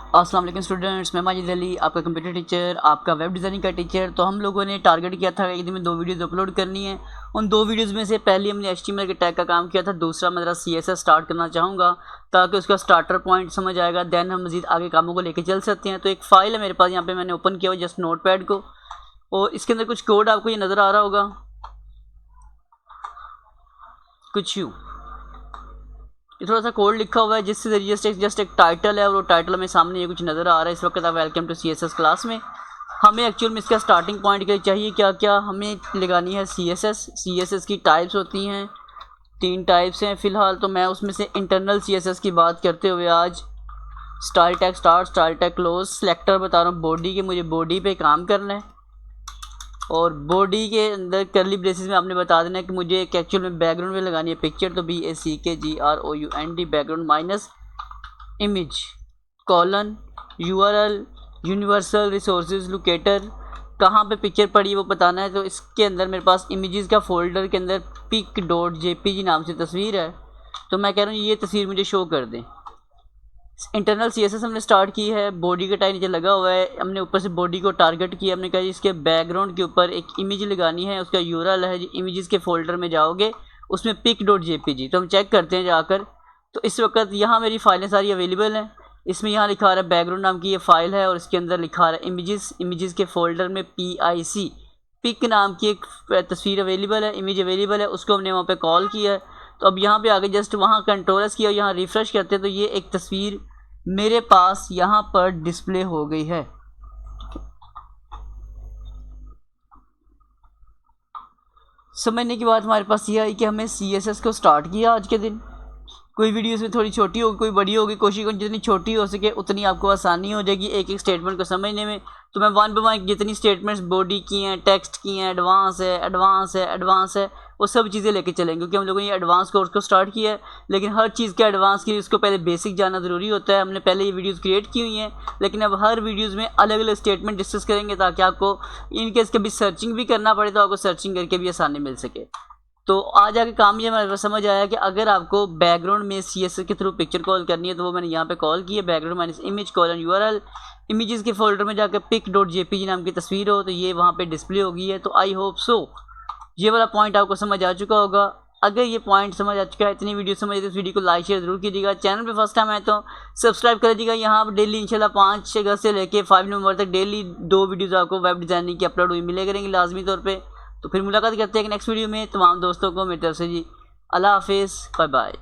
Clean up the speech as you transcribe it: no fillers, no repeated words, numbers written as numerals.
अस्सलाम वालेकुम स्टूडेंट्स, मैं माजिद अली, आपका कंप्यूटर टीचर, आपका वेब डिज़ाइनिंग का टीचर। तो हम लोगों ने टारगेट किया था एक दिन में 2 वीडियोज़ अपलोड करनी है। उन 2 वीडियोज़ में से पहली हमने HTML के टैग का काम किया था, दूसरा मैं ज़रा CSS स्टार्ट करना चाहूँगा ताकि उसका स्टार्टर पॉइंट समझ आएगा, दैन हम मज़ीद आगे कामों को लेकर चल सकते हैं। तो एक फ़ाइल है मेरे पास, यहाँ पर मैंने ओपन किया हुआ जस्ट नोटपैड को, और इसके अंदर कुछ कोड आपको ये नज़र आ रहा होगा, कुछ यूँ ये थोड़ा सा कोड लिखा हुआ है जिससे ज़रिए जस्ट एक टाइटल है, और वो टाइटल में सामने ये कुछ नज़र आ रहा है इस वक्त। आप वेलकम टू CSS क्लास में। हमें एक्चुअल में इसका स्टार्टिंग पॉइंट के लिए चाहिए क्या क्या, हमें लगानी है CSS की टाइप्स होती हैं, 3 टाइप्स हैं फ़िलहाल। तो मैं उसमें से इंटरनल CSS की बात करते हुए आज style tag start, style tag close, selector बता रहा हूँ बॉडी के, मुझे बॉडी पे काम करना है, और बॉडी के अंदर करली ब्रेसेस में आपने बता देना है कि मुझे एक एक्चुअल में बैकग्राउंड में लगानी है पिक्चर, तो BACKGROUND background minus image colon URL universal resources locator, कहाँ पे पिक्चर पड़ी है वो बताना है। तो इसके अंदर मेरे पास इमेजेस का फोल्डर के अंदर pic.jpg नाम से तस्वीर है, तो मैं कह रहा हूँ ये तस्वीर मुझे शो कर दें। इंटरनल CSS हमने स्टार्ट की है, बॉडी का टाइप नीचे लगा हुआ है, हमने ऊपर से बॉडी को टारगेट किया, हमने कहा इसके बैकग्राउंड के ऊपर एक इमेज लगानी है, उसका URL है, जो इमेजेस के फोल्डर में जाओगे उसमें pic.jpg, तो हम चेक करते हैं जाकर। तो इस वक्त यहाँ मेरी फ़ाइलें सारी अवेलेबल हैं, इसमें यहाँ लिखा आ रहा है बैकग्राउंड नाम की ये फ़ाइल है, और इसके अंदर लिखा आ रहा है इमेजेस के फोल्डर में पिक नाम की एक तस्वीर अवेलेबल है, इमेज अवेलेबल है, उसको हमने वहाँ पे कॉल किया है। तो अब यहाँ पे आगे जस्ट वहाँ कंट्रोल्स किया, यहाँ रिफ़्रेश करते हैं तो ये एक तस्वीर मेरे पास यहाँ पर डिस्प्ले हो गई है। समझने की बात हमारे पास यह आई कि हमें CSS को स्टार्ट किया आज के दिन। कोई वीडियो इसमें थोड़ी छोटी होगी, कोई बड़ी होगी, कोशिश करें जितनी छोटी हो सके उतनी आपको आसानी हो जाएगी एक एक स्टेटमेंट को समझने में। तो मैं 1 बाय 1 जितनी स्टेटमेंट्स बॉडी की हैं, टेक्स्ट की हैं, एडवांस है वो सब चीज़ें लेके चलेंगे, क्योंकि हम लोगों ने ये एडवांस कोर्स को स्टार्ट किया है। लेकिन हर चीज़ के एडवांस के लिए उसको पहले बेसिक जानना ज़रूरी होता है। हमने पहले ये वीडियोज़ क्रिएट की हुई हैं, लेकिन अब हर वीडियोज़ में अलग अलग स्टेटमेंट डिस्कस करेंगे ताकि आपको इनकेस कभी सर्चिंग भी करना पड़े तो आपको सर्चिंग करके भी आसानी मिल सके। तो आज आके काम ये हमारे समझ आया कि अगर आपको बैकग्राउंड में CSS के थ्रू पिक्चर कॉल करनी है तो वो मैंने यहाँ पे कॉल की है, background minus image colon URL, images के फोल्डर में जाकर pic.jpg नाम की तस्वीर हो तो ये वहाँ पे डिस्प्ले होगी है। तो आई होप सो ये वाला पॉइंट आपको समझ आ चुका होगा। अगर ये पॉइंट समझ आ चुका है, इतनी वीडियो समझ तो इस वीडियो को लाइक शेयर जरूर कीजिएगा। चैनल पे फर्स्ट टाइम आए तो सब्सक्राइब कर दीजिएगा। यहाँ पर डेली इंशाल्लाह 5 अगस्त से लेके 5 नवंबर तक डेली 2 वीडियोज़ आपको वेब डिज़ाइनिंग की अपलोड हुई मिले करेंगी लाजमी तौर पर। तो फिर मुलाकात करते हैं नेक्स्ट वीडियो में। तमाम दोस्तों को मेरी तरफ से जी अल्लाह हाफिज़, बाय बाय।